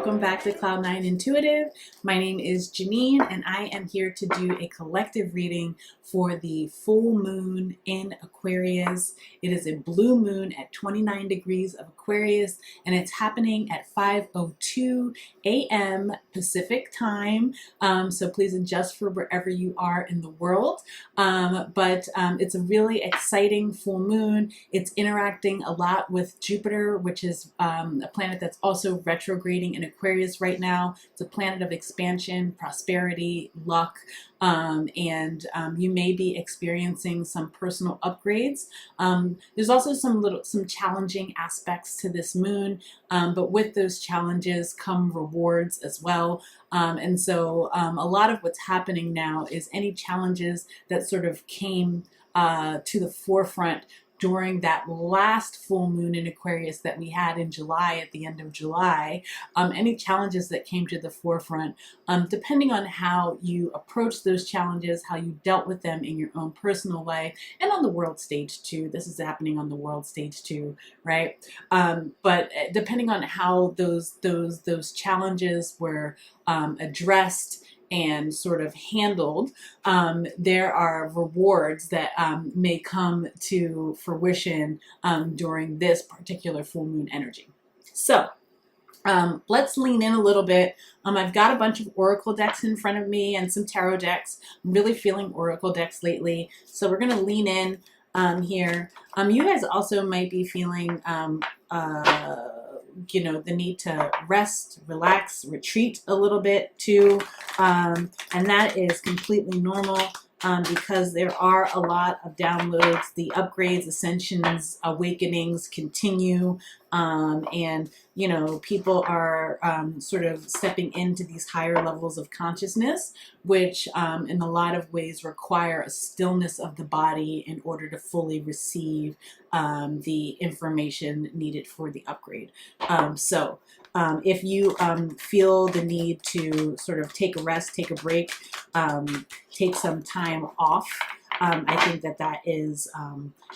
Welcome back to Cloud9 Intuitive. My name is Janine and I am here to do a collective reading for the full moon in Aquarius. It is a blue moon at 29 degrees of Aquarius and it's happening at 5:02 a.m. Pacific time. So please adjust for wherever you are in the world. But it's a really exciting full moon. It's interacting a lot with Jupiter, which is a planet that's also retrograding in Aquarius right now. It's a planet of expansion, prosperity, luck, and you may be experiencing some personal upgrades. There's also some challenging aspects to this moon, but with those challenges come rewards as well. And so a lot of what's happening now is any challenges that sort of came to the forefront during that last full moon in Aquarius that we had in July, at the end of July, any challenges that came to the forefront, depending on how you approach those challenges, how you dealt with them in your own personal life, and on the world stage too. This is happening on the world stage too, right? But depending on how those challenges were addressed and sort of handled, there are rewards that may come to fruition during this particular full moon energy. So let's lean in a little bit. I've got a bunch of oracle decks in front of me and some tarot decks. I'm really feeling oracle decks lately, so we're going to lean in here. You guys also might be feeling the need to rest, relax, retreat a little bit too. And that is completely normal because there are a lot of downloads. The upgrades, ascensions, awakenings continue. And, people are sort of stepping into these higher levels of consciousness, which in a lot of ways require a stillness of the body in order to fully receive the information needed for the upgrade. So if you feel the need to sort of take a rest, take a break, take some time off, I think that is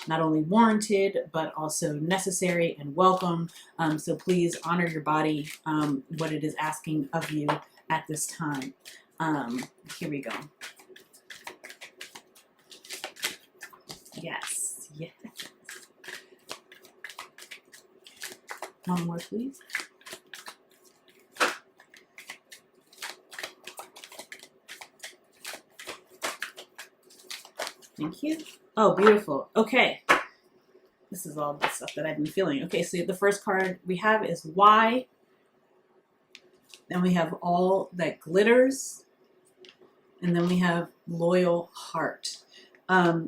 not only warranted, but also necessary and welcome. So please honor your body, what it is asking of you at this time. Here we go. Yes, yes. One more, please. Thank you. Oh, beautiful. Okay. This is all the stuff that I've been feeling. Okay, so the first card we have is why. Then we have all that glitters. And then we have loyal heart.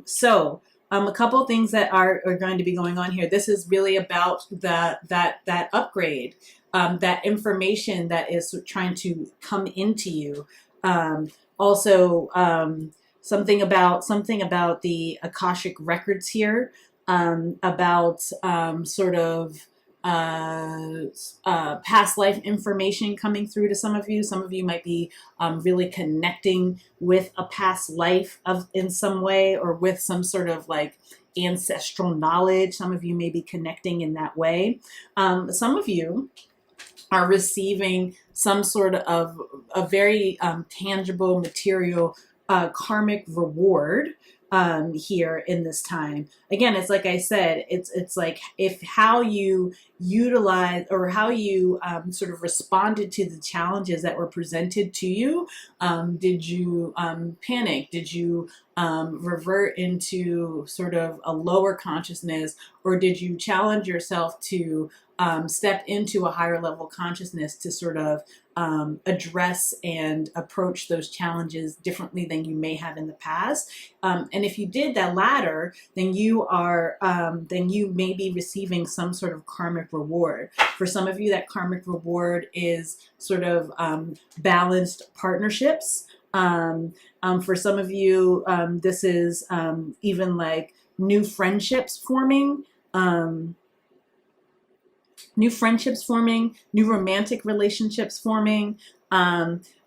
So a couple of things that are going to be going on here. This is really about that upgrade, that information that is trying to come into you. Something about the Akashic records here, about sort of past life information coming through to some of you. Some of you might be really connecting with a past life in some way, or with some sort of like ancestral knowledge. Some of you may be connecting in that way. Some of you are receiving some sort of a very tangible, material karmic reward here in this time. Again, it's like I said, it's like if how you utilize or how you sort of responded to the challenges that were presented to you. Did you panic? Did you revert into sort of a lower consciousness, or did you challenge yourself to step into a higher level consciousness to sort of address and approach those challenges differently than you may have in the past? And if you did that latter, then you may be receiving some sort of karmic reward. For some of you, that karmic reward is sort of balanced partnerships. For some of you, this is even like new friendships forming. New romantic relationships forming.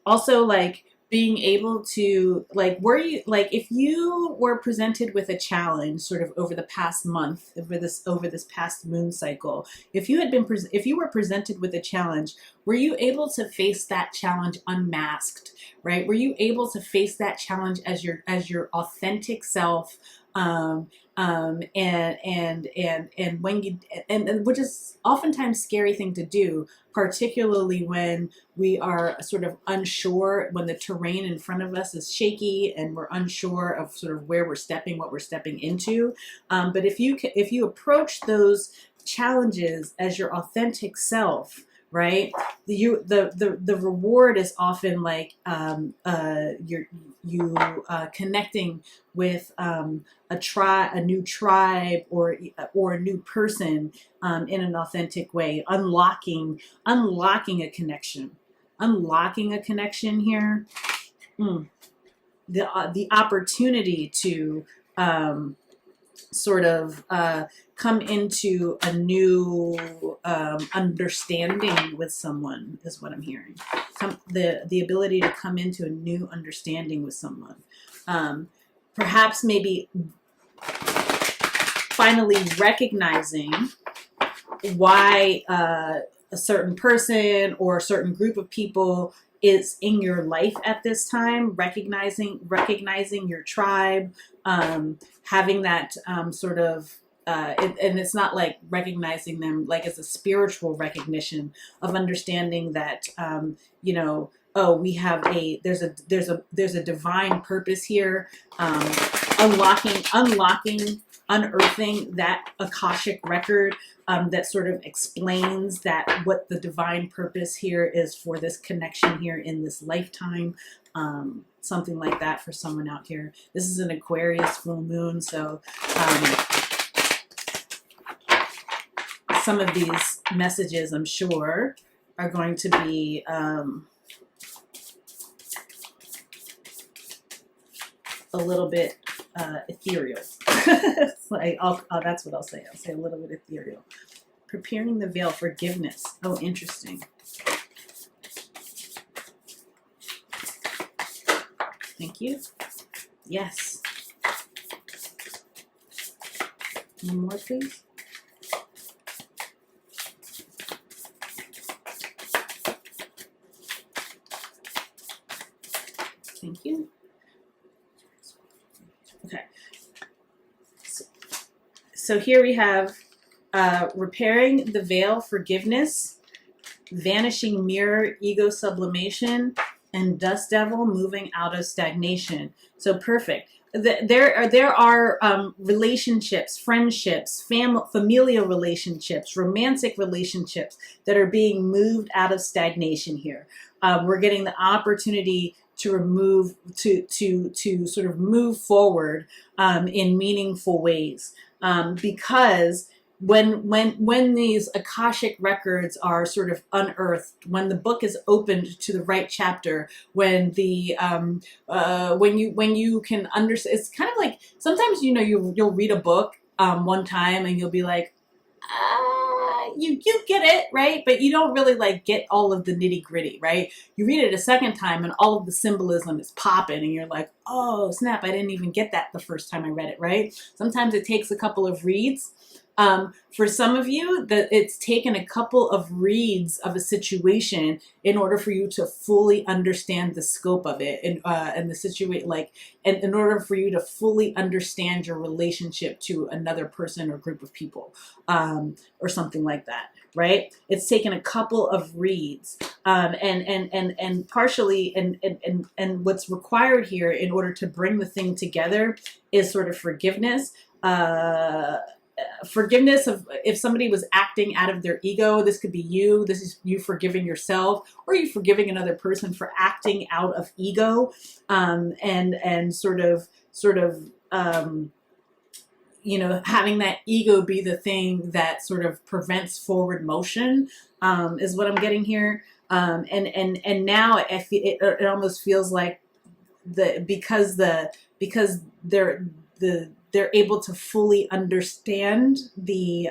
Also, like being able to, like, if you were presented with a challenge sort of over the past month, over this past moon cycle, if you were presented with a challenge Were you able to face that challenge unmasked, right? Were you able to face that challenge as your authentic self? And when you and which is oftentimes scary thing to do, particularly when we are sort of unsure, when the terrain in front of us is shaky and we're unsure of sort of where we're stepping, what we're stepping into. But if you approach those challenges as your authentic self, right? The reward is often like connecting with a new tribe or a new person in an authentic way, unlocking a connection, here. The opportunity to sort of come into a new understanding with someone is what I'm hearing. The ability to come into a new understanding with someone. Perhaps maybe finally recognizing why a certain person or a certain group of people is in your life at this time, recognizing your tribe, having that sort of and it's not like recognizing them like as a spiritual recognition of understanding that oh, we have there's a divine purpose here, unearthing that Akashic record that sort of explains that what the divine purpose here is for this connection here in this lifetime. Something like that for someone out here. This is an Aquarius full moon, so some of these messages, I'm sure, are going to be a little bit ethereal. Like, that's what I'll say. I'll say a little bit ethereal. Preparing the veil, forgiveness. Oh, interesting. Thank you. Yes. One more, please. Thank you. Okay. So here we have repairing the veil, forgiveness, vanishing mirror, ego sublimation, and dust devil, moving out of stagnation. So perfect. There are relationships, friendships, familial relationships, romantic relationships that are being moved out of stagnation here. We're getting the opportunity to sort of move forward in meaningful ways, because when these Akashic records are sort of unearthed, when the book is opened to the right chapter, when you can understand, it's kind of like sometimes you'll read a book one time and you'll be like, you get it, right? But you don't really like get all of the nitty gritty, right? You read it a second time and all of the symbolism is popping and you're like, oh snap, I didn't even get that the first time I read it, right? Sometimes it takes a couple of reads. For some of you, that it's taken a couple of reads of a situation in order for you to fully understand the scope of it, and the situation, and in order for you to fully understand your relationship to another person or group of people, or something like that, right? It's taken a couple of reads, and partially, and what's required here in order to bring the thing together is sort of forgiveness. Forgiveness of if somebody was acting out of their ego. This could be you. This is you forgiving yourself, or you forgiving another person for acting out of ego, and sort of having that ego be the thing that sort of prevents forward motion, is what I'm getting here. And now it almost feels like because they're able to fully understand the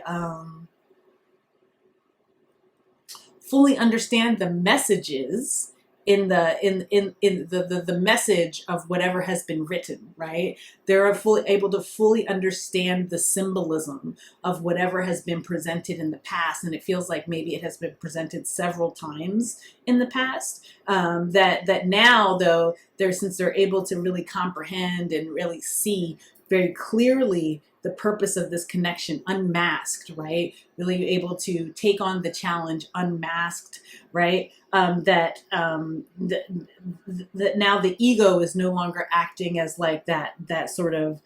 messages the message of whatever has been written, right? They're able to fully understand the symbolism of whatever has been presented in the past, and it feels like maybe it has been presented several times in the past. That now, though, since they're able to really comprehend and really see very clearly the purpose of this connection unmasked, right? Really able to take on the challenge unmasked, right? That now the ego is no longer acting as like that sort of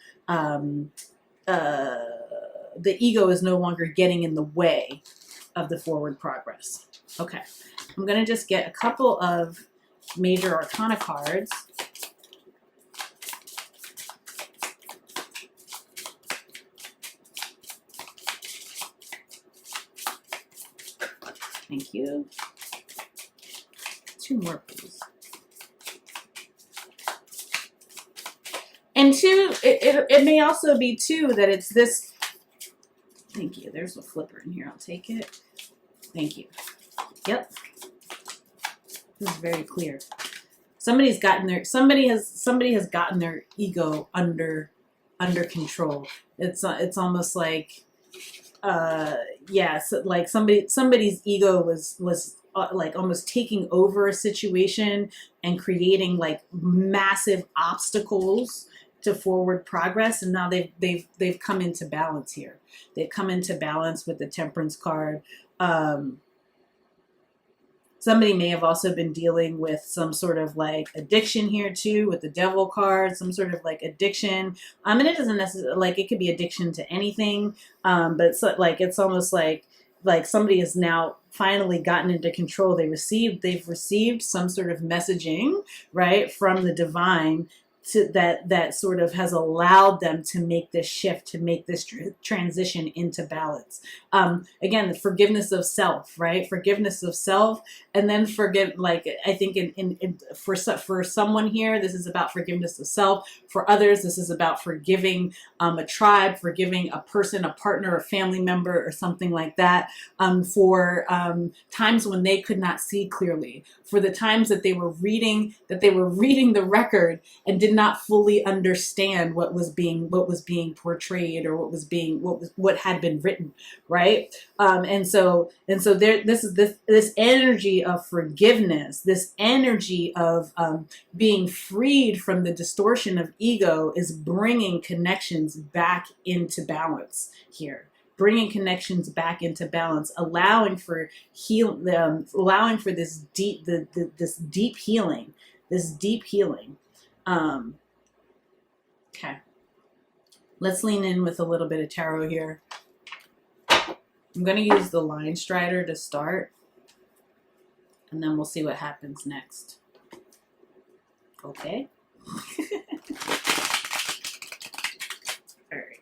the ego is no longer getting in the way of the forward progress. Okay, I'm gonna just get a couple of major arcana cards. Thank you. 2 more, please. And 2, it may also be too that it's this. Thank you. There's a flipper in here. I'll take it. Thank you. Yep. This is very clear. Somebody has gotten their ego under control. It's almost like so like somebody's ego was like almost taking over a situation and creating like massive obstacles to forward progress, and now they've come into balance here. They've come into balance with the Temperance card. Somebody may have also been dealing with some sort of like addiction here too, with the Devil card, some sort of like addiction. And it doesn't necessarily, like, it could be addiction to anything, but it's almost like somebody has now finally gotten into control. They've received some sort of messaging, right, from the divine, that sort of has allowed them to make this shift, to make this transition into balance. Again, the forgiveness of self, right? Forgiveness of self, and then I think for someone here, this is about forgiveness of self. For others, this is about forgiving a tribe, forgiving a person, a partner, a family member, or something like that, for times when they could not see clearly, for the times that they were reading the record and did not fully understand what was being portrayed, or what had been written, right? And so there, this energy of forgiveness, this energy of being freed from the distortion of ego, is bringing connections back into balance here. Bringing connections back into balance, allowing for this deep healing. Okay, let's lean in with a little bit of tarot here. I'm going to use the Line Strider to start, and then we'll see what happens next. Okay. All right.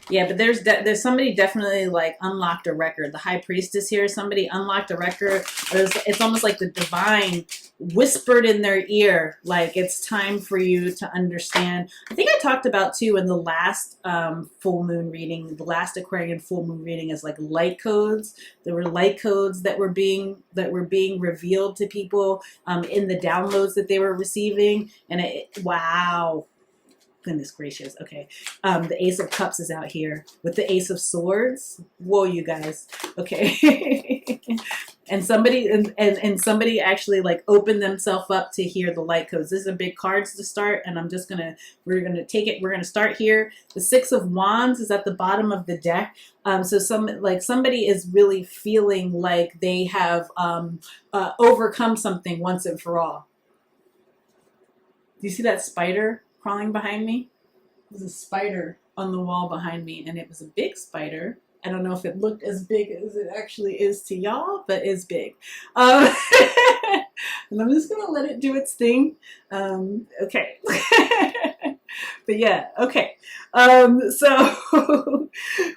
Yeah, but there's somebody definitely like unlocked a record. The High Priestess here, somebody unlocked a record. It's almost like the divine whispered in their ear, like, it's time for you to understand. I think I talked about too in the last full moon reading, the last Aquarian full moon reading, is like light codes. There were light codes that were being revealed to people in the downloads that they were receiving, and wow. Goodness gracious. Okay. The Ace of Cups is out here with the Ace of Swords. Whoa, you guys. Okay. And somebody somebody actually like opened themselves up to hear the light codes. This is a big cards to start, and we're gonna take it. We're gonna start here. The Six of Wands is at the bottom of the deck. So somebody is really feeling like they have overcome something once and for all. Do you see that spider crawling behind me? There's a spider on the wall behind me, and it was a big spider. I don't know if it looked as big as it actually is to y'all, but it's big. And I'm just gonna let it do its thing. Okay. But yeah, okay. So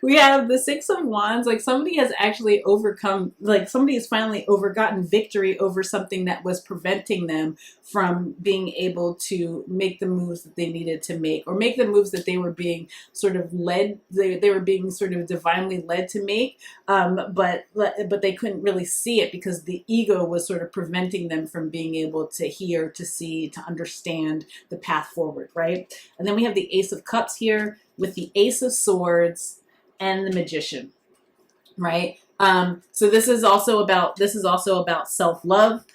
we have the Six of Wands. Like somebody has actually overcome, like somebody has finally gotten victory over something that was preventing them from being able to make the moves that they needed to make, or make the moves that they were being sort of led, they were being sort of divinely led to make, but they couldn't really see it because the ego was sort of preventing them from being able to hear, to see, to understand the path forward, right? And then we have the Ace of Cups here with the Ace of Swords and the Magician, right? So this is also about self-love.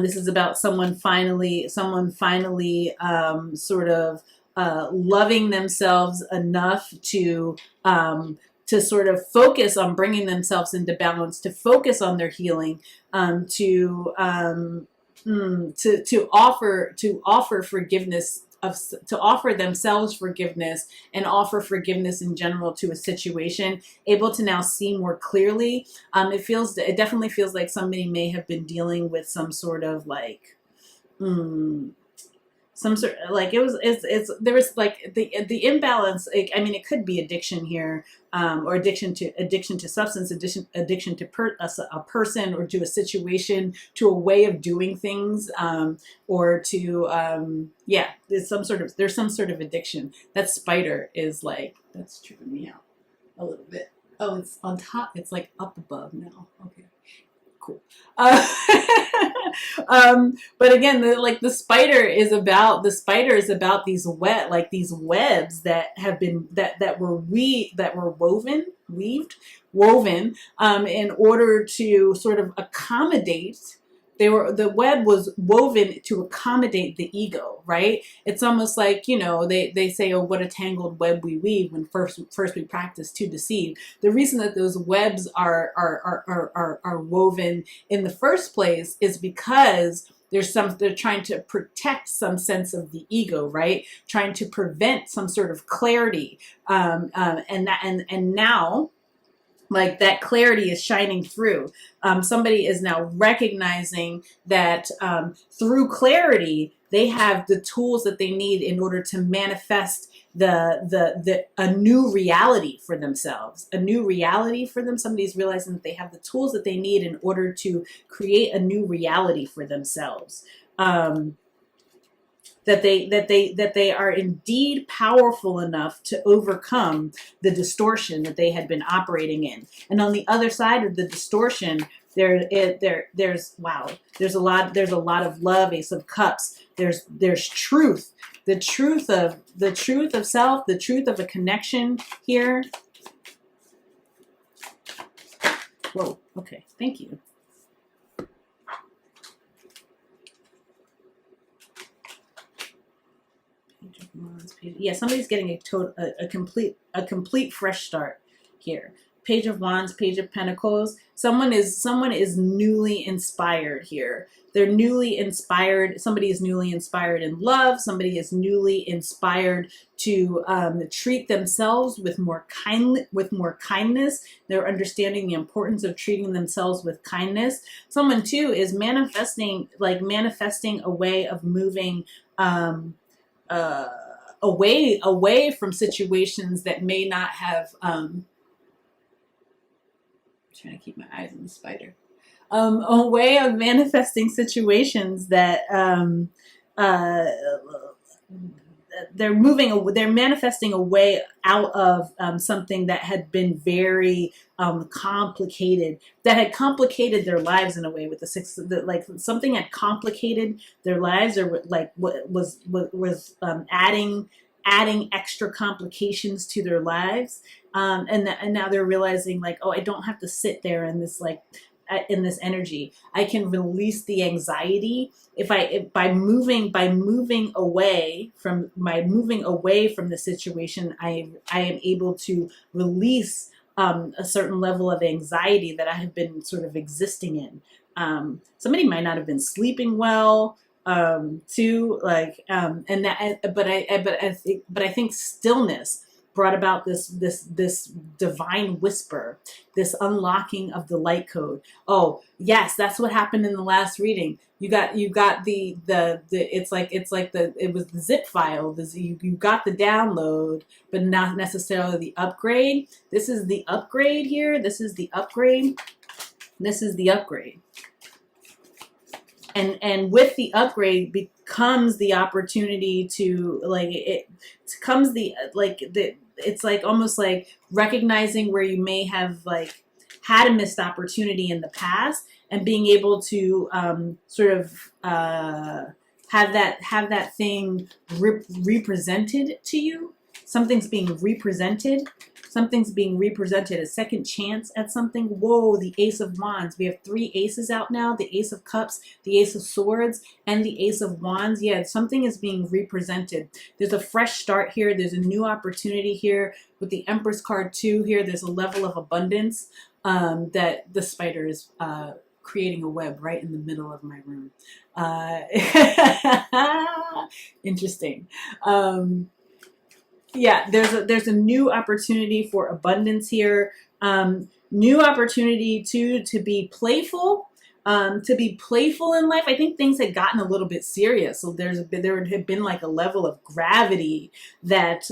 This is about someone finally sort of loving themselves enough to sort of focus on bringing themselves into balance, to focus on their healing, to offer forgiveness, to offer themselves forgiveness and offer forgiveness in general to a situation, able to now see more clearly. It definitely feels like somebody may have been dealing with some sort of like some sort, like there was like the imbalance. Like, I mean, it could be addiction here, or addiction to substance, addiction to a person, or to a situation, to a way of doing things, or to yeah, there's some sort of addiction. That spider is like, that's tripping me out a little bit. Oh, it's on top. It's like up above now. Okay. Cool. But again, the spider is about these webs that have been that were woven in order to sort of accommodate. The web was woven to accommodate the ego, right? It's almost like, they say, oh, what a tangled web we weave when first we practice to deceive. The reason that those webs are woven in the first place is because they're trying to protect some sense of the ego, right? Trying to prevent some sort of clarity, and now, like, that clarity is shining through. Somebody is now recognizing that through clarity, they have the tools that they need in order to manifest a new reality for themselves. A new reality for them. Somebody's realizing that they have the tools that they need in order to create a new reality for themselves. That they are indeed powerful enough to overcome the distortion that they had been operating in. And on the other side of the distortion, there's a lot of love, Ace of Cups. There's truth, the truth of self, the truth of a connection here. Whoa, okay, thank you. Yeah, somebody's getting a complete fresh start here. Page of Wands, Page of Pentacles. Someone is newly inspired here. They're newly inspired. Somebody is newly inspired in love. Somebody is newly inspired to treat themselves with more kindness. They're understanding the importance of treating themselves with kindness. Someone too is manifesting a way of moving away from situations that may not have. I'm trying to keep my eyes on the spider. A way of manifesting situations that they're manifesting a way out of something that had been very complicated, that had complicated their lives in a way. With the six, like something had complicated their lives, or like was adding extra complications to their lives, and now they're realizing, like, oh, I don't have to sit there in this energy. I can release the anxiety by moving away from the situation. I am able to release a certain level of anxiety that I have been sort of existing in. Somebody might not have been sleeping well, too, like, but I think stillness brought about this divine whisper, this unlocking of the light code. Oh yes, that's what happened in the last reading. You got the it was the zip file. You got the download, but not necessarily the upgrade. This is the upgrade here. This is the upgrade. This is the upgrade. And with the upgrade becomes the opportunity to it's like almost like recognizing where you may have like had a missed opportunity in the past and being able to have that thing represented to you. Something's being represented. Something's being represented, a second chance at something. Whoa, the Ace of Wands. We have 3 aces out now, the Ace of Cups, the Ace of Swords, and the Ace of Wands. Yeah, something is being represented. There's a fresh start here. There's a new opportunity here. With the Empress card too here, there's a level of abundance that the spider is creating a web right in the middle of my room. Interesting. Yeah, there's a new opportunity for abundance here. New opportunity to be playful. To be playful in life. I think things had gotten a little bit serious, so there had been like a level of gravity that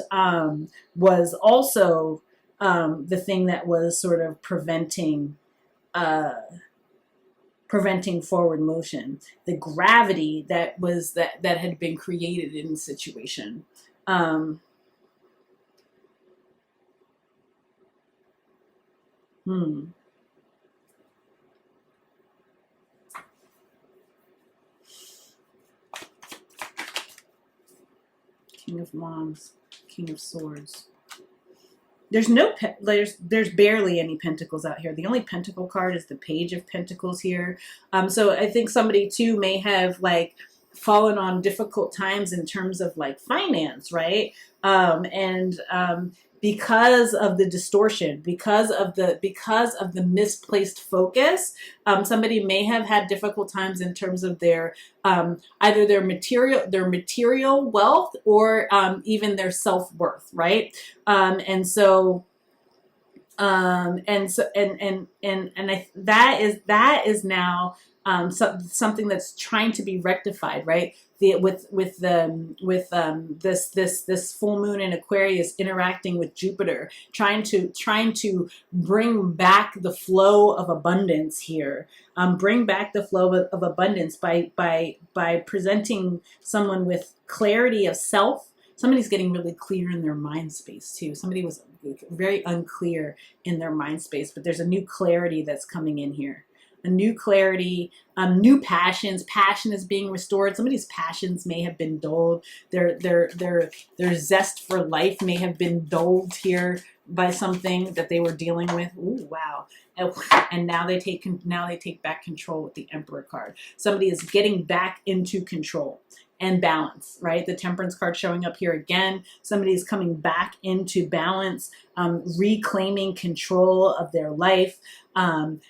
was also the thing that was sort of preventing forward motion. The gravity that had been created in the situation. King of Wands, King of Swords. There's barely any pentacles out here. The only pentacle card is the Page of Pentacles here. So I think somebody too may have like fallen on difficult times in terms of like finance, right? Because of the distortion, because of the misplaced focus, somebody may have had difficult times in terms of their either their material wealth or even their self-worth, right? That is now something that's trying to be rectified, right? This full moon in Aquarius interacting with Jupiter, trying to bring back the flow of abundance here. Bring back the flow of abundance by presenting someone with clarity of self. Somebody's getting really clear in their mind space too. Somebody was very unclear in their mind space, but there's a new clarity that's coming in here. A new clarity, new passions. Passion is being restored. Somebody's passions may have been dulled. Their zest for life may have been dulled here by something that they were dealing with. Ooh, wow. And now they take back control with the Emperor card. Somebody is getting back into control and balance, right? The Temperance card showing up here again. Somebody is coming back into balance, reclaiming control of their life,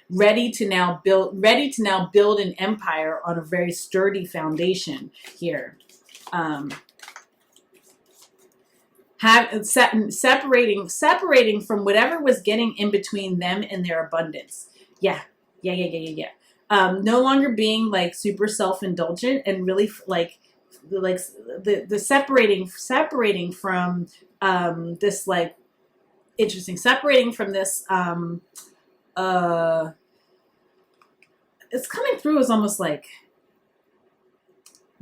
ready to now build an empire on a very sturdy foundation here. Separating from whatever was getting in between them and their abundance. Yeah. No longer being like super self-indulgent and really like the separating from this like interesting separating from this it's coming through as almost like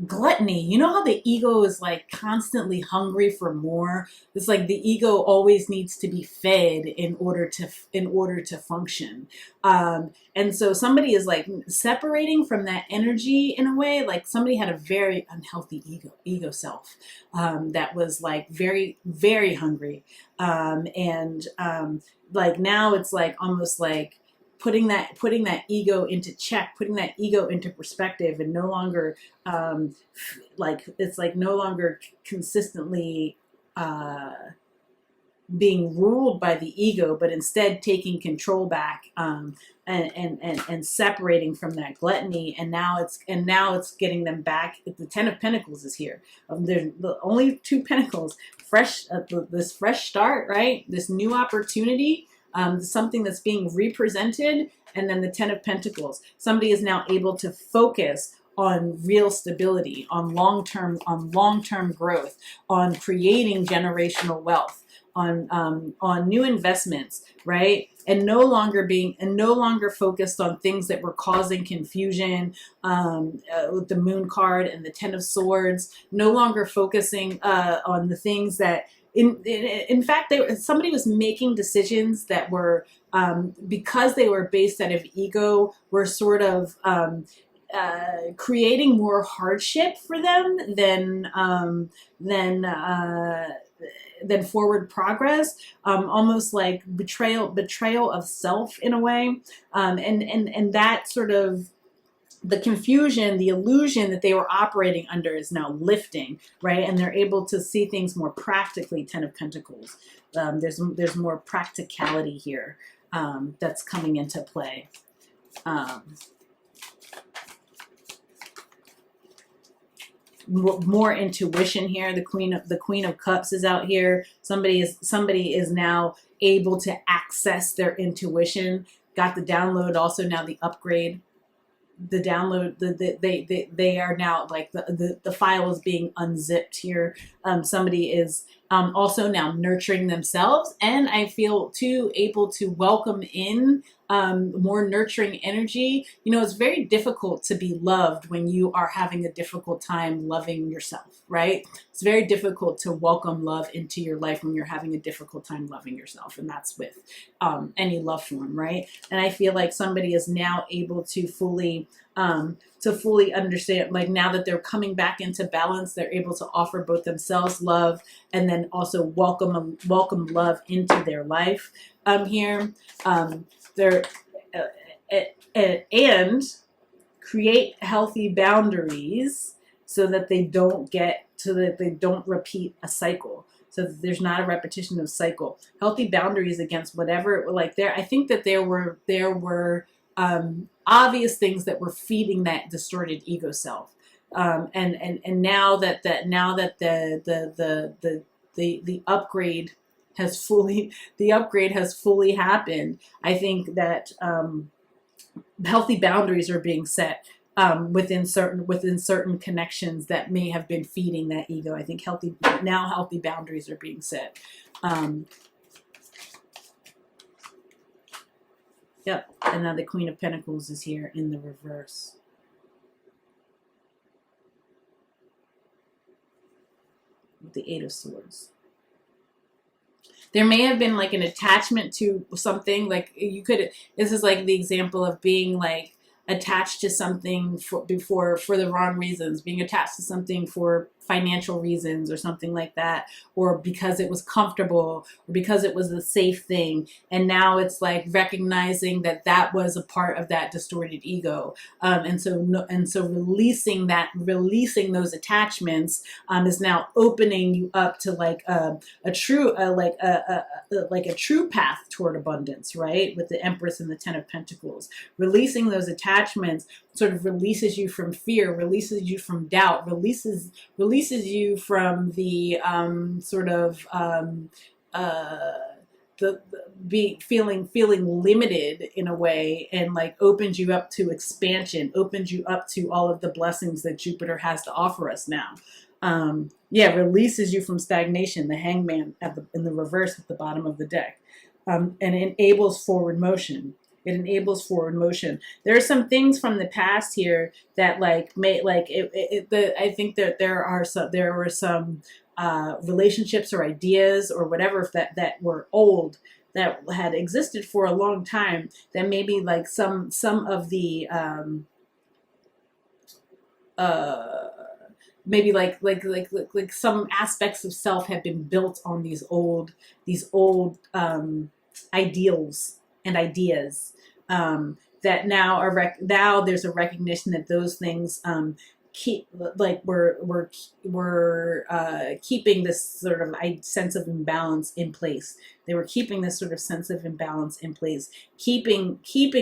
gluttony. You know how the ego is like constantly hungry for more? It's like the ego always needs to be fed in order to function. And so somebody is like separating from that energy in a way. Like somebody had a very unhealthy ego self that was like very, very hungry. Like now it's like almost like putting that ego into check, putting that ego into perspective, and no longer like it's like no longer consistently being ruled by the ego, but instead taking control back, and separating from that gluttony. And now it's getting them back. The Ten of Pentacles is here. There's the only two pentacles. This fresh start, right? This new opportunity. Something that's being represented, and then the Ten of Pentacles. Somebody is now able to focus on real stability, on long-term growth, on creating generational wealth, on new investments, right? And no longer focused on things that were causing confusion, with the Moon card and the Ten of Swords. No longer focusing on the things that, in fact, somebody was making decisions that were, because they were based out of ego, were sort of creating more hardship for them than forward progress, almost like betrayal of self in a way, and that sort of, the confusion, the illusion that they were operating under is now lifting, right? And they're able to see things more practically. Ten of Pentacles. There's more practicality here, that's coming into play. More intuition here. The Queen of Cups is out here. Somebody is now able to access their intuition. Got the download. Also now the upgrade. The download. They are now, like, the file is being unzipped here. Somebody is also now nurturing themselves, and I feel too able to welcome in more nurturing energy. It's very difficult to be loved when you are having a difficult time loving yourself, right? It's very difficult to welcome love into your life when you're having a difficult time loving yourself, and that's with any love form, right? And I feel like somebody is now able to fully understand, like, now that they're coming back into balance, they're able to offer both themselves love, and then also welcome love into their life here. They're and create healthy boundaries so that they don't repeat a cycle, so that there's not a repetition of cycle. Healthy boundaries against whatever, like, I think that there were obvious things that were feeding that distorted ego self, and now that the upgrade has fully happened. I think that healthy boundaries are being set within certain connections that may have been feeding that ego. I think healthy boundaries are being set. Yep, and now the Queen of Pentacles is here in the reverse. With the Eight of Swords. There may have been, like, an attachment to something, like, this is like the example of being, like, attached to something for the wrong reasons, being attached to something for financial reasons or something like that, or because it was comfortable, or because it was a safe thing. And now it's like recognizing that was a part of that distorted ego. And so releasing those attachments is now opening you up to, like, a true path toward abundance, right? With the Empress and the Ten of Pentacles. Releasing those attachments sort of releases you from fear, releases you from doubt, releases you from the feeling limited in a way, and, like, opens you up to expansion, opens you up to all of the blessings that Jupiter has to offer us now. Releases you from stagnation, the Hangman in the reverse at the bottom of the deck, and enables forward motion. It enables forward motion. There are some things from the past here that, like, I think that there were some relationships or ideas or whatever that were old, that had existed for a long time, that maybe, like, some of the maybe like some aspects of self have been built on these old ideals and ideas, that now now there's a recognition that those things keep, like we're keeping this sort of sense of imbalance in place. They were keeping this sort of sense of imbalance in place, keeping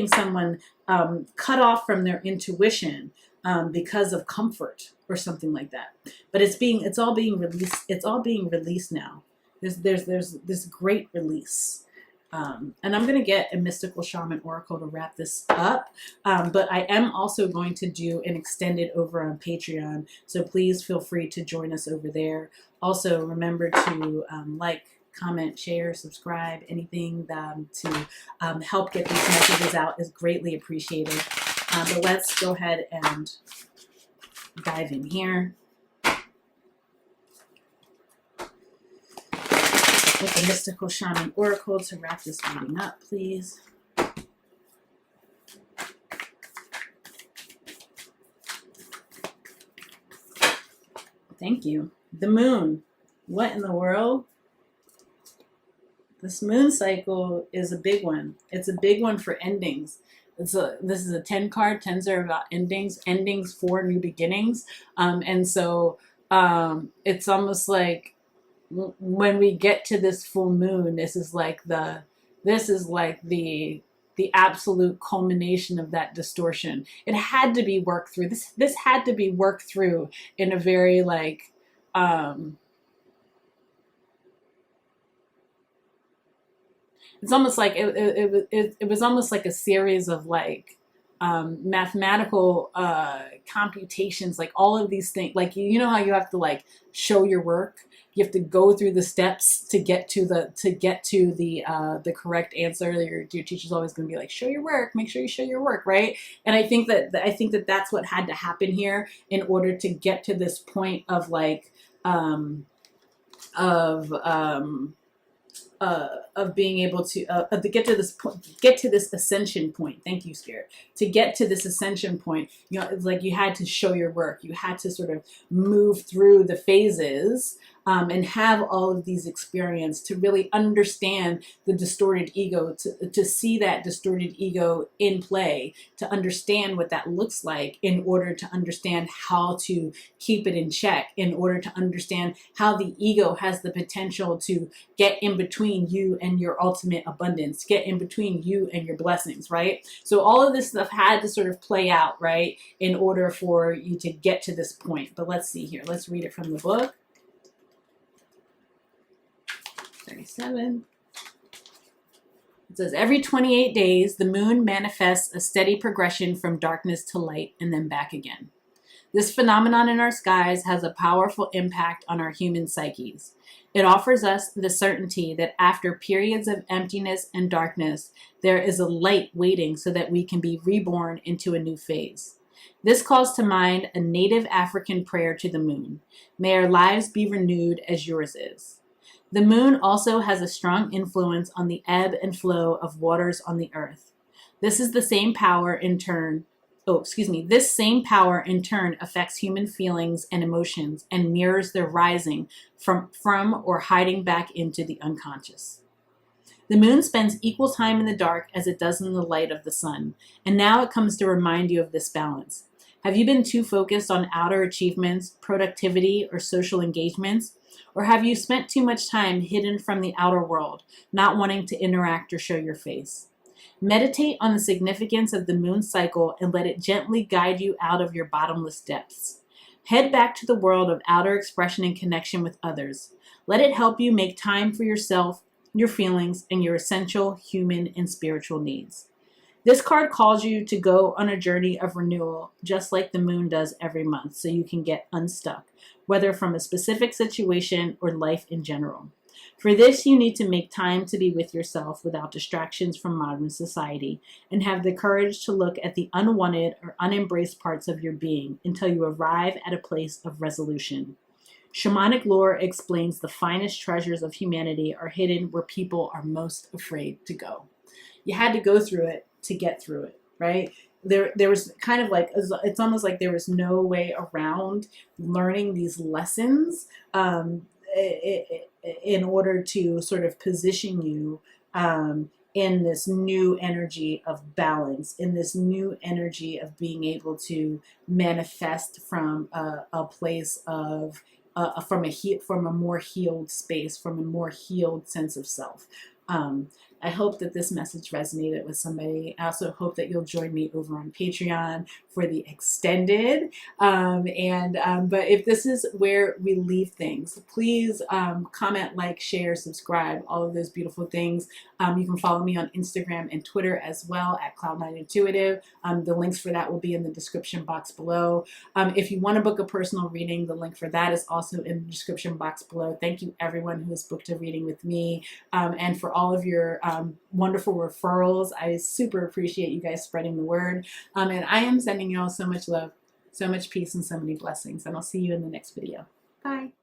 someone cut off from their intuition because of comfort or something like that. But it's all being released. It's all being released now. There's this great release. And I'm going to get a mystical shaman oracle to wrap this up. But I am also going to do an extended over on Patreon. So please feel free to join us over there. Also, remember to like, comment, share, subscribe, anything to help get these messages out is greatly appreciated. But let's go ahead and dive in here. With the mystical shaman oracle to wrap this reading up, please. Thank you. The moon. What in the world? This moon cycle is a big one. It's a big one for endings. This is a 10 card. 10s are about endings for new beginnings. And so it's almost like when we get to this full moon, this is like the absolute culmination of that distortion. It had to be worked through. This had to be worked through in a very like it's almost like it was almost like a series of like mathematical computations, like all of these things. Like you know how you have to like show your work. You have to go through the steps to get to the correct answer. Your teacher's always going to be like, show your work, make sure you show your work, right? And I think that that's what had to happen here in order to get to this point of like of being able to get to this ascension point. Thank you, Spirit. To get to this ascension point, you know, it's like you had to show your work. You had to sort of move through the phases and have all of these experiences to really understand the distorted ego, to see that distorted ego in play, to understand what that looks like in order to understand how to keep it in check, in order to understand how the ego has the potential to get in between you and your ultimate abundance, get in between you and your blessings, right? So all of this stuff had to sort of play out, right, in order for you to get to this point. But let's see here. Let's read it from the book. 37. It says, every 28 days, the moon manifests a steady progression from darkness to light and then back again. This phenomenon in our skies has a powerful impact on our human psyches. It offers us the certainty that after periods of emptiness and darkness, there is a light waiting so that we can be reborn into a new phase. This calls to mind a native African prayer to the moon. May our lives be renewed as yours is. The moon also has a strong influence on the ebb and flow of waters on the earth. This same power in turn affects human feelings and emotions and mirrors their rising from or hiding back into the unconscious. The moon spends equal time in the dark as it does in the light of the sun, and now it comes to remind you of this balance. Have you been too focused on outer achievements, productivity, or social engagements? Or have you spent too much time hidden from the outer world, not wanting to interact or show your face? Meditate on the significance of the moon cycle and let it gently guide you out of your bottomless depths. Head back to the world of outer expression and connection with others. Let it help you make time for yourself, your feelings, and your essential human and spiritual needs. This card calls you to go on a journey of renewal, just like the moon does every month, so you can get unstuck, whether from a specific situation or life in general. For this, you need to make time to be with yourself without distractions from modern society and have the courage to look at the unwanted or unembraced parts of your being until you arrive at a place of resolution. Shamanic lore explains the finest treasures of humanity are hidden where people are most afraid to go. You had to go through it to get through it, right? There was kind of like, it's almost like there was no way around learning these lessons in order to sort of position you in this new energy of balance, in this new energy of being able to manifest from a place of from a more healed space, from a more healed sense of self. I hope that this message resonated with somebody. I also hope that you'll join me over on Patreon for the extended. But if this is where we leave things, please comment, like, share, subscribe, all of those beautiful things. You can follow me on Instagram and Twitter as well at Cloud9 Intuitive. The links for that will be in the description box below. If you want to book a personal reading, the link for that is also in the description box below. Thank you everyone who has booked a reading with me, and for all of your wonderful referrals. I super appreciate you guys spreading the word. And I am sending you all so much love, so much peace, and so many blessings. And I'll see you in the next video. Bye.